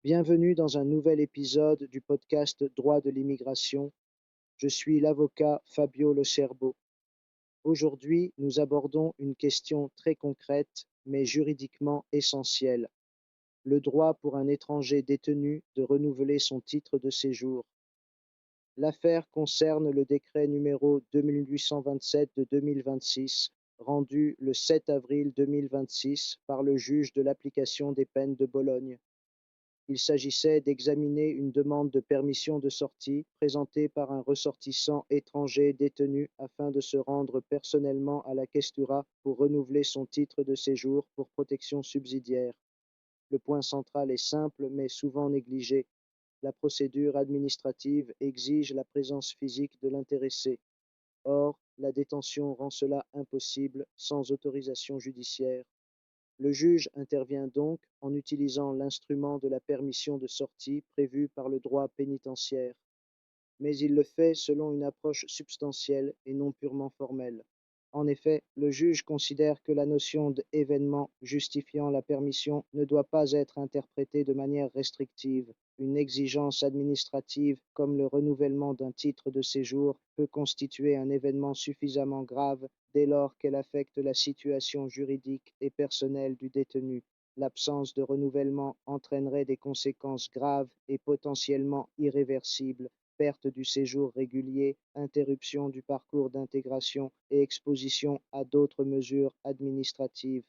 Bienvenue dans un nouvel épisode du podcast Droit de l'immigration. Je suis l'avocat Fabio Lo Cerbo. Aujourd'hui, nous abordons une question très concrète, mais juridiquement essentielle. Le droit pour un étranger détenu de renouveler son titre de séjour. L'affaire concerne le décret numéro 2827 de 2026, rendu le 7 avril 2026 par le juge de l'application des peines de Bologne. Il s'agissait d'examiner une demande de permission de sortie présentée par un ressortissant étranger détenu afin de se rendre personnellement à la questura pour renouveler son titre de séjour pour protection subsidiaire. Le point central est simple mais souvent négligé. La procédure administrative exige la présence physique de l'intéressé. Or, la détention rend cela impossible sans autorisation judiciaire. Le juge intervient donc en utilisant l'instrument de la permission de sortie prévu par le droit pénitentiaire, mais il le fait selon une approche substantielle et non purement formelle. En effet, le juge considère que la notion d'événement justifiant la permission ne doit pas être interprétée de manière restrictive. Une exigence administrative comme le renouvellement d'un titre de séjour peut constituer un événement suffisamment grave dès lors qu'elle affecte la situation juridique et personnelle du détenu. L'absence de renouvellement entraînerait des conséquences graves et potentiellement irréversibles: perte du séjour régulier, interruption du parcours d'intégration et exposition à d'autres mesures administratives.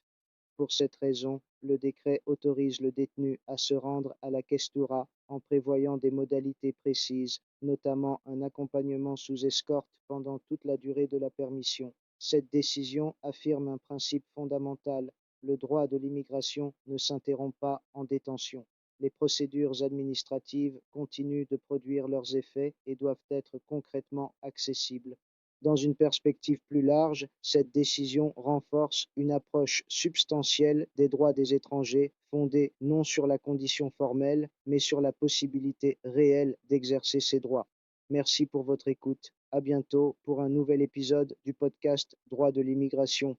Pour cette raison, le décret autorise le détenu à se rendre à la questura en prévoyant des modalités précises, notamment un accompagnement sous escorte pendant toute la durée de la permission. Cette décision affirme un principe fondamental: le droit de l'immigration ne s'interrompt pas en détention. Les procédures administratives continuent de produire leurs effets et doivent être concrètement accessibles. Dans une perspective plus large, cette décision renforce une approche substantielle des droits des étrangers, fondée non sur la condition formelle, mais sur la possibilité réelle d'exercer ces droits. Merci pour votre écoute. À bientôt pour un nouvel épisode du podcast Droit de l'immigration.